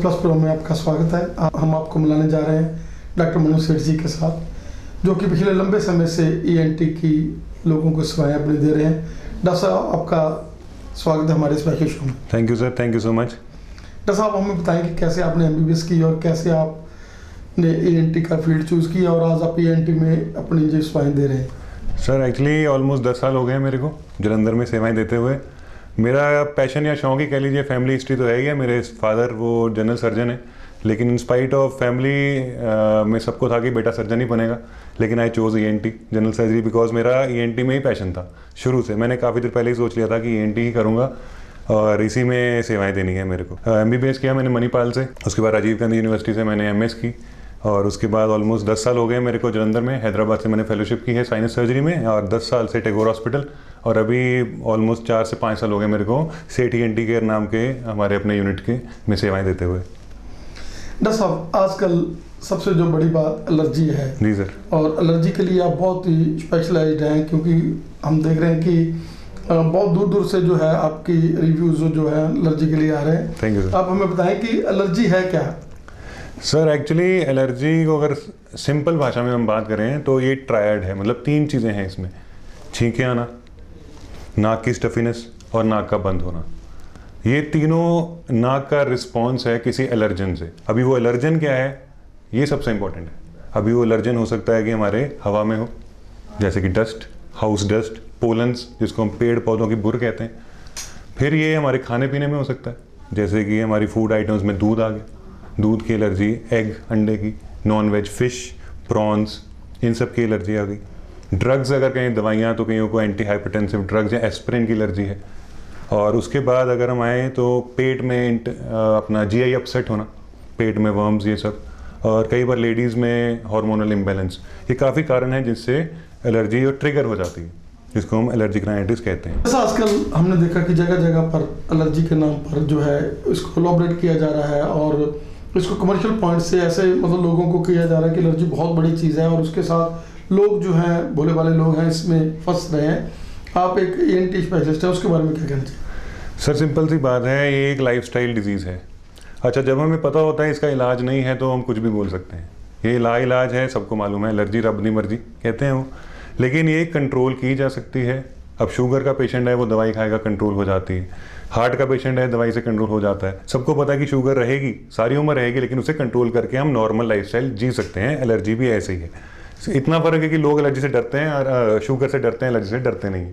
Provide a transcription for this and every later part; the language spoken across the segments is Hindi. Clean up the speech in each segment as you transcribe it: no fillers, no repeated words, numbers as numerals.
प्लस प्रो में आपका स्वागत है। हम आपको मिलाने जा रहे हैं डॉक्टर मनोज सेठ जी के साथ, जो कि पिछले लंबे समय से ईएनटी की लोगों को सेवाएं अपनी दे रहे हैं। डॉक्टर साहब, आपका स्वागत है हमारे स्पेशल शो में। Thank you sir, thank you so much. Doctor साहब, हमें बताएं कि कैसे आपने एमबीबीएस की और कैसे आपने ईएनटी का फील्ड चूज़ किया और आज आप ईएनटी में अपनी जो सेवाएँ दे रहे हैं। सर एक्चुअली ऑलमोस्ट 10 साल हो गए हैं मेरे को जलंधर में सेवाएं देते हुए। मेरा पैशन या शौक ही कह लीजिए, फैमिली हिस्ट्री तो है ही है। मेरे फादर वो जनरल सर्जन है, लेकिन इन स्पाइट ऑफ फैमिली में सबको था कि बेटा सर्जन ही बनेगा, लेकिन I chose ENT general surgery because मेरा ईएनटी में ही पैशन था शुरू से। मैंने काफ़ी देर पहले ही सोच लिया था कि ईएनटी ही करूँगा और इसी में सेवाएं देनी है मेरे को। एमबीबीएस किया मैंने मणिपाल से, उसके बाद राजीव गांधी यूनिवर्सिटी से मैंने एमएस की और उसके बाद ऑलमोस्ट 10 साल हो गए मेरे को जलंधर में। हैदराबाद से मैंने फेलोशिप की है साइनस सर्जरी में और 10 साल से टैगोर हॉस्पिटल, और अभी ऑलमोस्ट 4 से 5 साल हो गए मेरे को सेठ ईएनटी केयर नाम के हमारे अपने यूनिट के में सेवाएं देते हुए। डॉक्टर साहब, आजकल सबसे जो बड़ी बात एलर्जी है। जी सर। और एलर्जी के लिए आप बहुत ही स्पेशलाइज्ड हैं, क्योंकि हम देख रहे हैं कि बहुत दूर दूर से जो है आपकी रिव्यूज़ जो है एलर्जी के लिए आ रहे हैं। Thank you sir. आप हमें बताएं कि एलर्जी है क्या? सर एक्चुअली एलर्जी को अगर सिंपल भाषा में हम बात करें तो ये ट्रायड है, मतलब 3 चीज़ें हैं इसमें। छींके आना, नाक की स्टफीनेस और नाक का बंद होना। ये तीनों नाक का रिस्पॉन्स है किसी एलर्जन से। अभी वो एलर्जन क्या है ये सबसे इंपॉर्टेंट है। अभी वो एलर्जन हो सकता है कि हमारे हवा में हो, जैसे कि डस्ट, हाउस डस्ट, पोलन्स जिसको हम पेड़ पौधों की बुर कहते हैं। फिर ये हमारे खाने पीने में हो सकता है, जैसे कि हमारी फूड आइटम्स में दूध आ गया, दूध की एलर्जी, एग अंडे की, नॉन वेज फिश, प्रॉन्स, इन सब की एलर्जी आ गई। ड्रग्स अगर कहीं दवाइयाँ तो कईयों को एंटी हाइपरटेंसिव ड्रग्स या एस्पिरिन की एलर्जी है। और उसके बाद अगर हम आए तो पेट में अपना जीआई अपसेट होना, पेट में वर्म्स, ये सब। और कई बार लेडीज़ में हार्मोनल इम्बैलेंस, ये काफ़ी कारण है जिससे एलर्जी और ट्रिगर हो जाती है, जिसको हम एलर्जिक राइनाइटिस कहते हैं। ऐसा आजकल हमने देखा कि जगह जगह पर एलर्जी के नाम पर जो है इसको कोलैबोरेट किया जा रहा है और इसको कमर्शियल पॉइंट से ऐसे मतलब लोगों को किया जा रहा है कि एलर्जी बहुत बड़ी चीज़ है और उसके साथ लोग जो हैं, भोले वाले लोग हैं, इसमें फंस रहे हैं। आप एक ईएनटी स्पेशलिस्ट है, उसके बारे में क्या कहना चाहिए? सर सिंपल सी बात है, ये एक लाइफस्टाइल डिजीज़ है। अच्छा, जब हमें पता होता है इसका इलाज नहीं है तो हम कुछ भी बोल सकते हैं। ये लाइलाज है, सबको मालूम है, एलर्जी रब नी मर्जी कहते हैं वो, लेकिन ये कंट्रोल की जा सकती है। अब शुगर का पेशेंट है, वो दवाई खाएगा, कंट्रोल हो जाती है। हार्ट का पेशेंट है, दवाई से कंट्रोल हो जाता है। सबको पता है कि शुगर रहेगी, सारी उम्र रहेगी, लेकिन उसे कंट्रोल करके हम नॉर्मल लाइफस्टाइल जी सकते हैं। एलर्जी भी ऐसे ही है। इतना फ़र्क है कि लोग एलर्जी से डरते हैं और शुगर से डरते हैं, एलर्जी से डरते नहीं।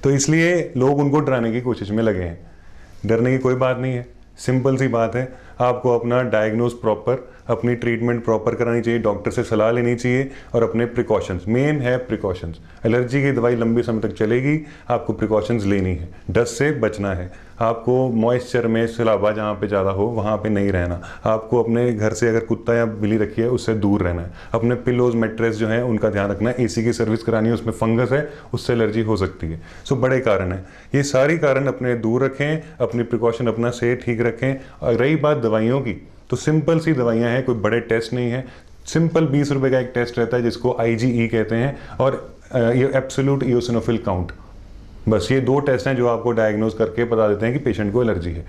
तो इसलिए लोग उनको डराने की कोशिश में लगे हैं। डरने की कोई बात नहीं है, सिंपल सी बात है। आपको अपना डायग्नोज प्रॉपर, अपनी ट्रीटमेंट प्रॉपर करानी चाहिए, डॉक्टर से सलाह लेनी चाहिए और अपने प्रिकॉशंस, मेन है प्रिकॉशंस। एलर्जी की दवाई लंबी समय तक चलेगी, आपको प्रिकॉशंस लेनी है, डस्ट से बचना है, आपको मॉइस्चर में सैलाबा जहाँ पे ज़्यादा हो वहाँ पे नहीं रहना, आपको अपने घर से अगर कुत्ता या बिल्ली रखी है उससे दूर रहना है, अपने पिलोज मैट्रेस जो है उनका ध्यान रखना है, एसी की सर्विस करानी है, उसमें फंगस है, उससे एलर्जी हो सकती है। सो बड़े कारण हैं, ये सारी कारण अपने दूर रखें, अपनी प्रिकॉशन अपना से ठीक रखें। और रही बात दवाइयों की, तो सिंपल सी दवाइयाँ हैं, कोई बड़े टेस्ट नहीं है। सिंपल 20 रुपए का एक टेस्ट रहता है जिसको IgE कहते हैं, और ये एब्सोल्यूट इओसिनोफिल काउंट। बस ये 2 टेस्ट हैं जो आपको डायग्नोज करके बता देते हैं कि पेशेंट को एलर्जी है,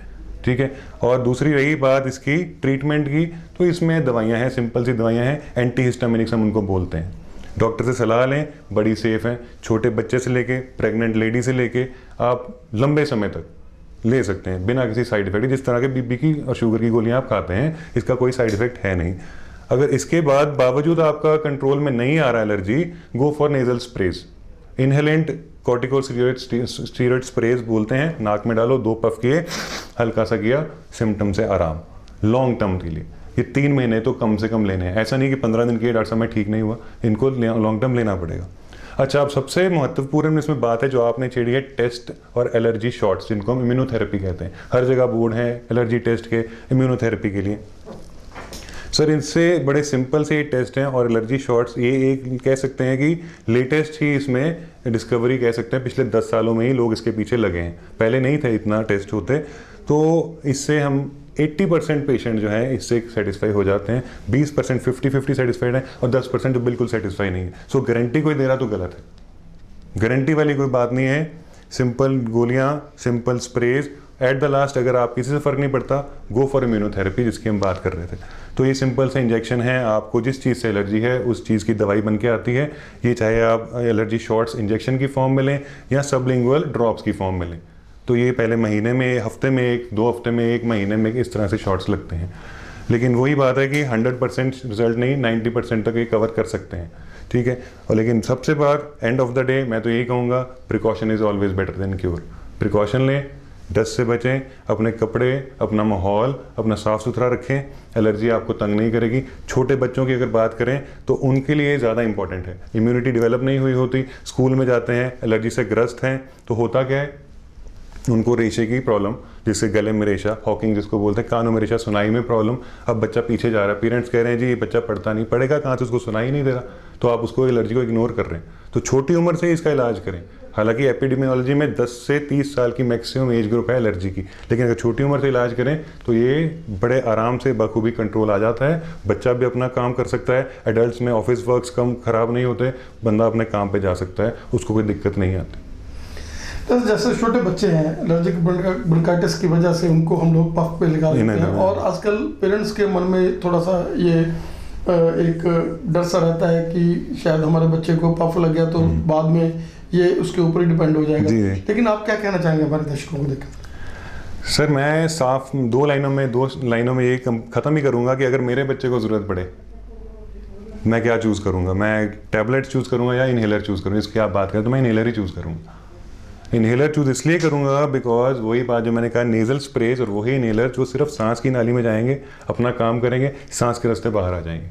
ठीक है। और दूसरी रही बात इसकी ट्रीटमेंट की, तो इसमें दवाइयाँ हैं, सिंपल सी दवाइयाँ हैं, एंटीहिस्टामिनिक्स हम उनको बोलते हैं। डॉक्टर से सलाह लें, बड़ी सेफ हैं। छोटे बच्चे से लेके, प्रेग्नेंट लेडी से लेके आप लंबे समय तक ले सकते हैं बिना किसी साइड इफेक्ट। जिस तरह के बीपी की और शुगर की गोलियां आप खाते हैं, इसका कोई साइड इफेक्ट है नहीं। अगर इसके बाद बावजूद आपका कंट्रोल में नहीं आ रहा allergy, go for nasal sprays, inhalant corticosteroid sprays बोलते हैं, नाक में डालो, 2 पफ किए, हल्का सा किया, सिम्टम से आराम, लॉन्ग टर्म के लिए। ये 3 महीने तो कम से कम लेने हैं, ऐसा नहीं कि 15 दिन के डॉक्टर साहब मैं ठीक नहीं हुआ, इनको लॉन्ग टर्म लेना पड़ेगा। अच्छा, अब सबसे महत्वपूर्ण इसमें बात है जो आपने छेड़ी है, टेस्ट और एलर्जी शॉट्स, जिनको हम इम्यूनोथेरेपी कहते हैं। हर जगह बोर्ड है एलर्जी टेस्ट के, इम्यूनोथेरेपी के लिए। सर इनसे बड़े सिंपल से ये टेस्ट हैं और एलर्जी शॉट्स, ये एक कह सकते हैं कि लेटेस्ट ही इसमें डिस्कवरी कह सकते हैं। पिछले 10 सालों में ही लोग इसके पीछे लगे हैं, पहले नहीं थे इतना टेस्ट होते। तो इससे हम 80% पेशेंट जो है इससे सेटिस्फाई हो जाते हैं, 20% 50-50 सेटिस्फाइड है और 10% जो बिल्कुल सेटिस्फाई नहीं है। सो गारंटी कोई दे रहा तो गलत है, गारंटी वाली कोई बात नहीं है। सिंपल गोलियां, simple sprays, at the last अगर आप किसी से फ़र्क नहीं पड़ता, गो फॉर इम्यूनोथेरेपी जिसकी हम बात कर रहे थे। तो ये सिंपल सा इंजेक्शन है, आपको जिस चीज़ से एलर्जी है उस चीज़ की दवाई बन के आती है। ये चाहे आप एलर्जी शॉट्स इंजेक्शन की फॉर्म में लें या सबलिंगुअल ड्रॉप्स की फॉर्म में लें। तो ये पहले महीने में, हफ्ते में एक, 2 हफ्ते में एक, महीने में इस तरह से शॉट्स लगते हैं। लेकिन वही बात है कि 100% रिजल्ट नहीं, 90% तक ये कवर कर सकते हैं, ठीक है। और लेकिन सबसे बार एंड ऑफ द डे मैं तो यही कहूँगा, precaution is always better than cure. Precaution लें, डस्ट से बचें, अपने कपड़े, अपना माहौल अपना साफ़ सुथरा रखें, एलर्जी आपको तंग नहीं करेगी। छोटे बच्चों की अगर बात करें तो उनके लिए ज़्यादा इंपॉर्टेंट है, इम्यूनिटी डेवलप नहीं हुई होती, स्कूल में जाते हैं, एलर्जी से ग्रस्त हैं, तो होता क्या है, उनको रेशे की प्रॉब्लम, जिससे गले में रेशा, हॉकिंग जिसको बोलते हैं, कानों में रेशा, सुनाई में प्रॉब्लम। अब बच्चा पीछे जा रहा है, पेरेंट्स कह रहे हैं जी ये बच्चा पढ़ता नहीं, पढ़ेगा कहाँ से, उसको सुनाई नहीं दे रहा, तो आप उसको एलर्जी को इग्नोर कर रहे हैं। तो छोटी उम्र से इसका इलाज करें। हालांकि एपिडेमियोलॉजी में 10 से 30 साल की मैक्सिमम एज ग्रुप है एलर्जी की, लेकिन अगर छोटी उम्र से इलाज करें तो ये बड़े आराम से बखूबी कंट्रोल आ जाता है। बच्चा भी अपना काम कर सकता है, एडल्ट्स में ऑफिस वर्क्स कम खराब नहीं होते, बंदा अपने काम पे जा सकता है, उसको कोई दिक्कत नहीं आती। तो जैसे छोटे बच्चे हैं, एलर्जिक ब्रोंकाइटिस की वजह से उनको हम लोग पफ पे लगा देते हैं, और आजकल पेरेंट्स के मन में थोड़ा सा ये एक डर सा रहता है कि शायद हमारे बच्चे को पफ लग गया तो बाद में ये उसके ऊपर ही डिपेंड हो जाएगा। लेकिन आप क्या कहना चाहेंगे हमारे दर्शकों को देखकर? सर मैं साफ 2 लाइनों में ये ख़त्म ही करूँगा कि अगर मेरे बच्चे को ज़रूरत पड़े, मैं क्या चूज़ करूँगा, मैं टैबलेट चूज़ करूँगा या इन्हेलर चूज़ करूँगा। इसकी आप बात करें तो मैं इन्हेलर ही चूज़ करूँगा। इन्हेलर चूज़ इसलिए करूँगा बिकॉज वही बात जो मैंने कहा, नेज़ल स्प्रेज और वही इन्हेलर जो सिर्फ सांस की नाली में जाएंगे, अपना काम करेंगे, सांस के रास्ते बाहर आ जाएंगे।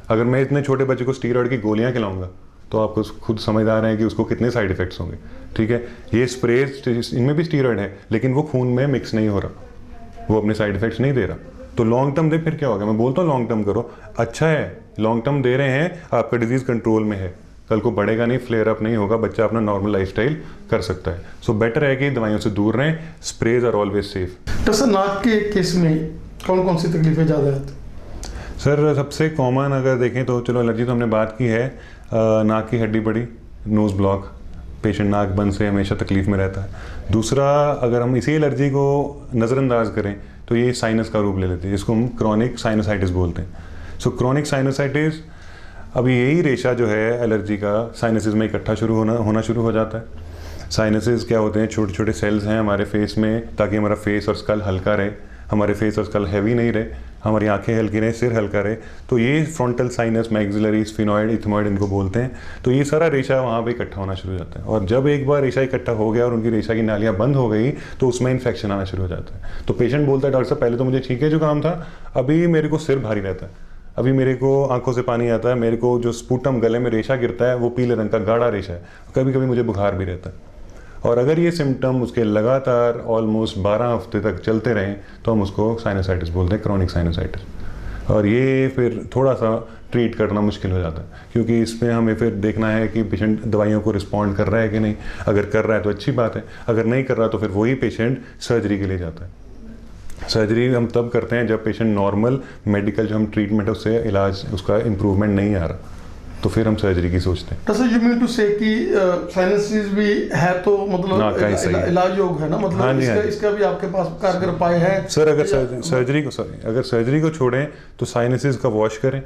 अगर मैं इतने छोटे बच्चे को स्टीरॉयड की गोलियाँ खिलाऊंगा तो आपको खुद समझदार हैं कि उसको कितने साइड इफ़ेक्ट्स होंगे, ठीक है। ये स्प्रेज, इनमें भी स्टीरॉयड है लेकिन वो खून में मिक्स नहीं हो रहा, वो अपने साइड इफ़ेक्ट्स नहीं दे रहा। तो लॉन्ग टर्म दे फिर क्या होगा, मैं बोलता हूँ लॉन्ग टर्म करो, अच्छा है, लॉन्ग टर्म दे रहे हैं, आपका डिजीज़ कंट्रोल में है, कल को बढ़ेगा नहीं, फ्लेयर अप नहीं होगा, बच्चा अपना नॉर्मल लाइफस्टाइल कर सकता है। सो बेटर है कि दवाइयों से दूर रहें, स्प्रेज आर ऑलवेज सेफ। तो सर नाक के केस में कौन कौन सी तकलीफें ज़्यादा आती? सर सबसे कॉमन अगर देखें तो चलो एलर्जी तो हमने बात की है, नाक की हड्डी बड़ी, नोज़ ब्लॉक, पेशेंट नाक बंद से हमेशा तकलीफ में रहता है। दूसरा, अगर हम इसी एलर्जी को नज़रअंदाज करें तो ये साइनस का रूप ले लेते हैं, जिसको हम क्रॉनिक साइनोसाइटिस बोलते हैं। सो क्रॉनिक साइनोसाइटिस, अभी यही रेशा जो है एलर्जी का साइनसिस में इकट्ठा होना शुरू हो जाता है। साइनसिस क्या होते हैं, छोटे छोटे सेल्स हैं हमारे फेस में, ताकि हमारा फेस और स्कल हल्का रहे, हमारे फेस और स्कल हैवी नहीं रहे, हमारी आंखें हल्की रहे, सिर हल्का रहे। तो ये frontal sinus, maxillary, sphenoid, ethmoid इनको बोलते हैं। तो ये सारा रेशा वहाँ पे इकट्ठा होना शुरू हो जाता है, और जब एक बार रेशा इकट्ठा हो गया और उनकी रेशा की नालियाँ बंद हो गई तो उसमें इन्फेक्शन आना शुरू हो जाता है। तो पेशेंट बोलता है डॉक्टर साहब पहले तो मुझे छींके जुकाम था, अभी मेरे को सिर भारी रहता है, अभी मेरे को आंखों से पानी आता है, मेरे को जो स्पूटम गले में रेशा गिरता है वो पीले रंग का गाढ़ा रेशा है, कभी कभी मुझे बुखार भी रहता है। और अगर ये सिम्टम उसके लगातार ऑलमोस्ट 12 हफ्ते तक चलते रहें तो हम उसको साइनोसाइटिस बोलते हैं, क्रॉनिक साइनोसाइटिस। और ये फिर थोड़ा सा ट्रीट करना मुश्किल हो जाता है, क्योंकि इसमें हमें फिर देखना है कि पेशेंट दवाइयों को रिस्पॉन्ड कर रहा है कि नहीं। अगर कर रहा है तो अच्छी बात है, अगर नहीं कर रहा तो फिर वही पेशेंट सर्जरी के लिए जाता है। सर्जरी हम तब करते हैं जब पेशेंट नॉर्मल मेडिकल जो हम ट्रीटमेंट है उससे इलाज, उसका इम्प्रूवमेंट नहीं आ रहा, तो फिर हम सर्जरी की सोचते हैं। तो यू मीन टू से कि साइनसिस भी है तो मतलब इलाज योग है ना, मतलब हाँ जी, इसका भी आपके पास कारगर उपाय है? सर अगर सर्जरी को छोड़ें तो साइनसिस का वॉश करें,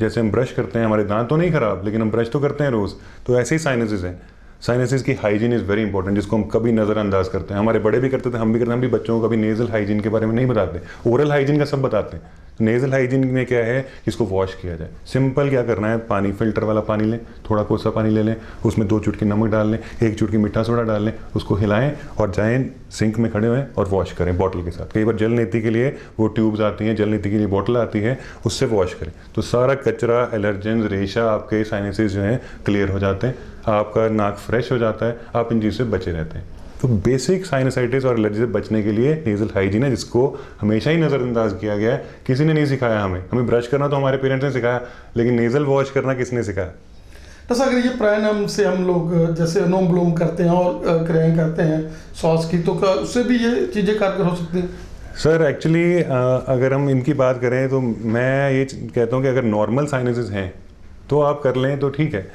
जैसे हम ब्रश करते हैं, हमारे दांत तो नहीं खराब लेकिन हम ब्रश तो करते हैं रोज़, तो ऐसे ही साइनसिस हैं। साइनसिस की हाइजीन इज़ वेरी इंपॉर्टेंट, जिसको हम कभी नज़रअंदाज करते हैं। हमारे बड़े भी करते थे, हम भी करते हैं, हम भी बच्चों को कभी नेज़ल हाइजीन के बारे में नहीं बताते, ओरल हाइजीन का सब बताते हैं। नेज़ल हाइजीन में क्या है, इसको वॉश किया जाए। सिंपल क्या करना है, पानी, फिल्टर वाला पानी लें, थोड़ा कोसा पानी ले लें, उसमें 2 चुटकी नमक डाल लें, 1 चुटकी मीठा सोडा डाल लें, उसको हिलाएं और जाएं सिंक में खड़े हुए और वॉश करें बॉटल के साथ। कई बार जल नीति के लिए वो ट्यूब्स आती हैं, जल नीति के लिए बॉटल आती है, उससे वॉश करें, तो सारा कचरा, एलर्जेंस, रेशा, आपके साइनसिस जो हैं क्लियर हो जाते हैं, आपका नाक फ्रेश हो जाता है, आप इन चीज़ से बचे रहते हैं। तो बेसिक साइनसाइटिस और एलर्जी से बचने के लिए नेज़ल हाइजीन है, जिसको हमेशा ही नज़रअंदाज किया गया है। किसी ने नहीं सिखाया हमें ब्रश करना तो हमारे पेरेंट्स ने सिखाया, लेकिन नेज़ल वॉश करना किसने सिखाया? तो अगर ये प्राणायाम से हम लोग जैसे अनुलोम विलोम करते हैं और क्रियाएं करते हैं श्वास की, तो उससे भी ये चीज़ें कारगर हो सकती हैं? सर एक्चुअली अगर हम इनकी बात करें तो मैं ये कहता हूँ कि अगर नॉर्मल साइनसिस हैं तो आप कर लें तो ठीक है।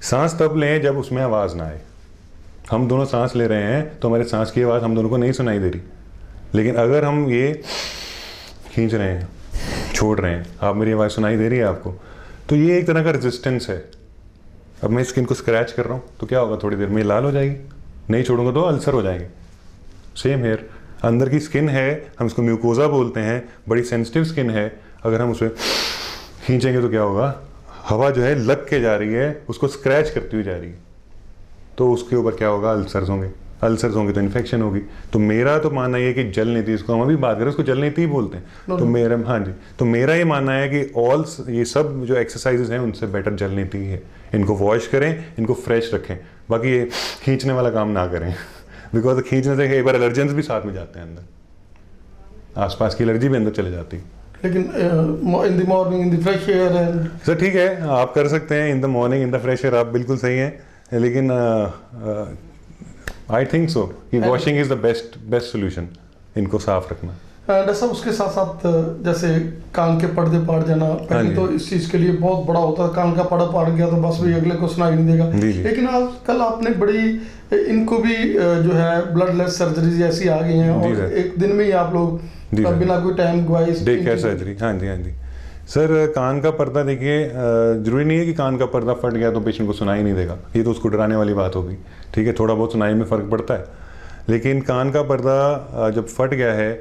सांस तब लें जब उसमें आवाज़ ना आए। हम दोनों सांस ले रहे हैं तो हमारे सांस की आवाज़ हम दोनों को नहीं सुनाई दे रही, लेकिन अगर हम ये खींच रहे हैं, छोड़ रहे हैं, आप मेरी आवाज़ सुनाई दे रही है आपको, तो ये एक तरह का रेजिस्टेंस है। अब मैं स्किन को स्क्रैच कर रहा हूँ तो क्या होगा, थोड़ी देर में लाल हो जाएगी, नहीं छोड़ूंगा तो अल्सर हो जाएंगे। सेम हेयर, अंदर की स्किन है, हम इसको म्यूकोजा बोलते हैं, बड़ी सेंसिटिव स्किन है, अगर हम उसे खींचेंगे तो क्या होगा, हवा जो है लग के जा रही है, उसको स्क्रैच करती हुई जा रही है, तो उसके ऊपर क्या होगा, अल्सर्स होंगे, अल्सर्स होंगे तो इन्फेक्शन होगी। तो मेरा तो मानना ये है कि जल नीति, इसको हम अभी बात करें उसको जल नीति ही बोलते हैं। तो मेरा, हाँ जी, तो मेरा ये मानना है कि ये सब जो एक्सरसाइजेज हैं उनसे बेटर जल नीति ही है। इनको वॉश करें, इनको फ्रेश रखें, बाकी ये खींचने वाला काम ना करें बिकॉज खींचने से एक बार एलर्जेंस भी साथ में जाते हैं अंदर, आसपास की एलर्जी भी अंदर चले जाती है। लेकिन in the morning in the fresh air and sir ठीक है, आप कर सकते हैं in the morning in the fresh air, आप बिल्कुल सही हैं, लेकिन आई थिंक सो कि washing is the best solution, इनको साफ रखना। जैसा उसके साथ साथ जैसे कान के पर्दे पाड़ जाना, पहले तो इस चीज के लिए बहुत बड़ा होता है, कान का पर्दा पाड़ गया तो बस भी अगले को सुनाई नहीं देगा। लेकिन आजकल आपने बड़ी इनको भी जो है ब्लडलेस सर्जरीज ऐसी आ गई हैं और एक दिन में ही आप लोग बिना कोई टाइम गवाए डे केयर सर्जरी। हाँ जी, हाँ जी सर, कान का पर्दा देखिए, जरूरी नहीं है कि कान का पर्दा फट गया तो पेशेंट को सुनाई नहीं देगा, ये तो उसको डराने वाली बात होगी। ठीक है, थोड़ा बहुत सुनाई में फ़र्क पड़ता है, लेकिन कान का पर्दा जब फट गया है,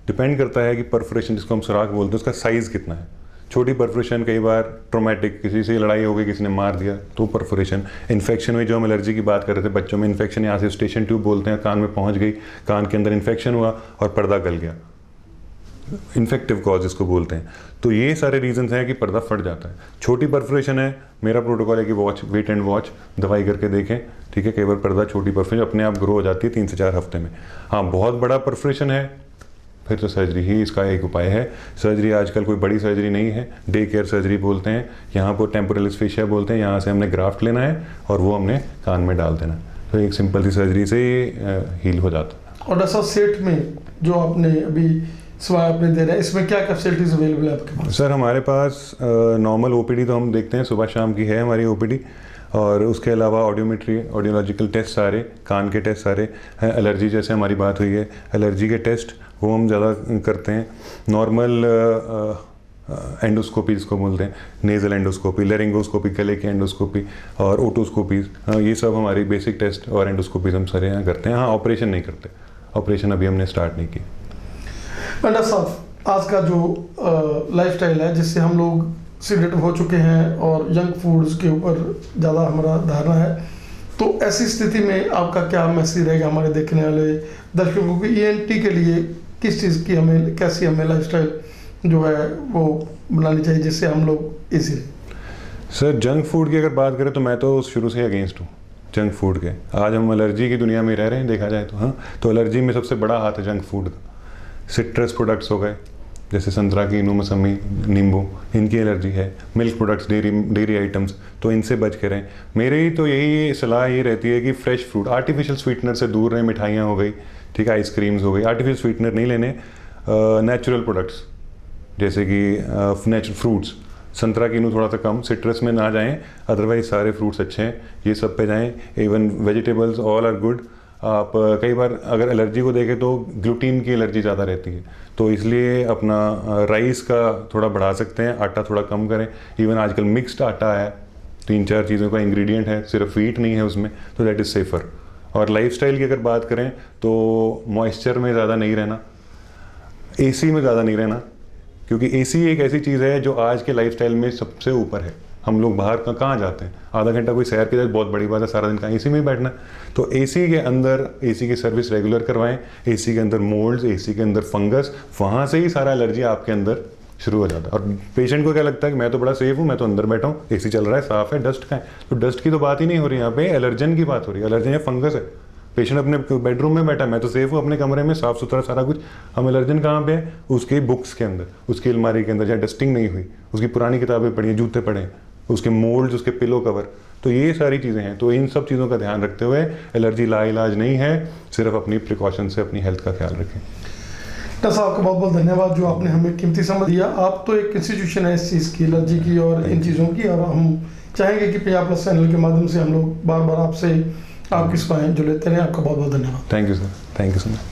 डिपेंड करता है कि परफोरेशन, जिसको हम सुराख बोलते हैं, उसका साइज़ कितना है। छोटी परफोरेशन, कई बार ट्रोमेटिक, किसी से लड़ाई हो गई, किसी ने मार दिया तो परफोरेशन। इन्फेक्शन में जो हम एलर्जी की बात कर रहे थे, बच्चों में इन्फेक्शन, यहाँ से स्टेशन ट्यूब बोलते हैं, कान में पहुँच गई, कान के अंदर इन्फेक्शन हुआ और पर्दा गल गया, इन्फेक्टिव कॉज इसको बोलते हैं। तो ये सारे रीजंस हैं कि पर्दा फट जाता है। छोटी परफोरेशन है, मेरा प्रोटोकॉल है कि वेट एंड वॉच, दवाई करके देखें। ठीक है, कई बार पर्दा, छोटी परफोरेशन अपने आप ग्रो हो जाती है 3 से 4 हफ्ते में। हाँ, बहुत बड़ा परफोरेशन है फिर तो सर्जरी ही इसका एक उपाय है। सर्जरी आजकल कोई बड़ी सर्जरी नहीं है, डे केयर सर्जरी बोलते हैं, यहाँ पर टेम्पोरल एस्फीशिया बोलते हैं, यहाँ से हमने ग्राफ्ट लेना है और वो हमने कान में डाल देना, तो एक सिंपल सी सर्जरी से हील हो जाता है। और डॉक्टर साहब, सेट में जो आपने अभी सेवाएं अपने दे रहे हैं, इसमें क्या फैसिलिटीज अवेलेबल है आपके पास? सर हमारे पास नॉर्मल ओपीडी तो हम देखते हैं, सुबह शाम की है हमारी ओपीडी, और उसके अलावा ऑडियोमेट्री, ऑडियोलॉजिकल टेस्ट सारे, कान के टेस्ट सारे हैं। एलर्जी जैसे हमारी बात हुई है, एलर्जी के टेस्ट वो हम ज़्यादा करते हैं। नॉर्मल एंडोस्कोपी जिसको बोलते हैं, नेज़ल एंडोस्कोपी, लेरिंगोस्कोपी, गले की एंडोस्कोपी और ओटोस्कोपीज, ये सब हमारी बेसिक टेस्ट और एंडोस्कोपीज हम सारे यहाँ करते हैं। हाँ, ऑपरेशन नहीं करते, ऑपरेशन अभी हमने स्टार्ट नहीं की। डॉक्टर साहब, आज का जो लाइफस्टाइल है जिससे हम लोग सिगरेट हो चुके हैं और जंक फूड्स के ऊपर ज़्यादा हमारा धारणा है, तो ऐसी स्थिति में आपका क्या मैसेज रहेगा हमारे देखने वाले दर्शकों को? ईएनटी के लिए किस चीज़ की हमें, कैसी हमें लाइफस्टाइल जो है वो बनानी चाहिए जिससे हम लोग इजी? सर जंक फूड की अगर बात करें तो मैं तो शुरू से अगेंस्ट हूँ जंक फूड के। आज हम एलर्जी की दुनिया में रह रहे हैं, देखा जाए तो। हाँ, तो एलर्जी में सबसे बड़ा हाथ है जंक फूड का। सिट्रस प्रोडक्ट्स हो गए, जैसे संतरा की मौसमी, नींबू, इनकी एलर्जी है। मिल्क प्रोडक्ट्स, डेयरी आइटम्स, तो इनसे बच के रहें। मेरी तो यही सलाह ये रहती है कि फ्रेश फ्रूट, आर्टिफिशियल स्वीटनर से दूर रहें। मिठाइयाँ हो गई, ठीक है, आइसक्रीम्स हो गई, आर्टिफिशियल स्वीटनर नहीं लेने। नेचुरल प्रोडक्ट्स जैसे कि नेचुरल फ्रूट्स, संतरा कीनू थोड़ा सा कम, सिट्रस में ना जाएं, अदरवाइज सारे फ्रूट्स अच्छे हैं, ये सब पे जाएं। Even vegetables all are good. आप कई बार अगर एलर्जी को देखें तो ग्लूटीन की एलर्जी ज़्यादा रहती है, तो इसलिए अपना राइस का थोड़ा बढ़ा सकते हैं, आटा थोड़ा कम करें। इवन आजकल मिक्स्ड आटा है, 3-4 चीज़ों का इंग्रेडिएंट है, सिर्फ व्हीट नहीं है उसमें, तो दैट इज़ सेफ़र। और लाइफस्टाइल की अगर बात करें तो मॉइस्चर में ज़्यादा नहीं रहना, एसी में ज़्यादा नहीं रहना, क्योंकि एसी एक ऐसी चीज़ है जो आज के लाइफस्टाइल में सबसे ऊपर है। हम लोग बाहर कहाँ जाते हैं, आधा घंटा कोई सैर की जाए बहुत बड़ी बात है, सारा दिन कहाँ एसी में ही बैठना। तो एसी के अंदर एसी की सर्विस रेगुलर करवाएं, एसी के अंदर मोल्ड्स, एसी के अंदर फंगस, वहाँ से ही सारा एलर्जी आपके अंदर शुरू हो जाता है। और पेशेंट को क्या लगता है कि मैं तो बड़ा सेफ हूँ, मैं तो अंदर बैठा हूँ, एसी चल रहा है, साफ है, डस्ट का है। तो डस्ट की तो बात ही नहीं हो रही, यहाँ पे एलर्जन की बात हो रही है। एलर्जन या फंगस है, पेशेंट अपने बेडरूम में बैठा है, मैं तो सेफ हूँ अपने कमरे में, साफ सुथरा सारा कुछ। हम एलर्जन कहाँ पे है? उसके बुक्स के अंदर, उसकी अलमारी के अंदर जहाँ डस्टिंग नहीं हुई, उसकी पुरानी किताबें पढ़ी हैं, जूते पड़े हैं, उसके मोल्ड्स, उसके पिलो कवर, तो ये सारी चीज़ें हैं। तो इन सब चीज़ों का ध्यान रखते हुए एलर्जी लाइलाज नहीं है, सिर्फ अपनी प्रिकॉशन से अपनी हेल्थ का ख्याल रखें। डॉक्टर साहब का बहुत बहुत धन्यवाद जो आपने हमें कीमती समय दिया। आप तो एक इंस्टीट्यूशन है इस चीज़ की, एलर्जी की और इन चीज़ों की, और हम चाहेंगे कि पंजाब प्लस चैनल के माध्यम से हम लोग बार बार आपसे आपकी सेवाएं जो लेते रहें। आपका बहुत बहुत धन्यवाद। Thank you sir, thank you so much.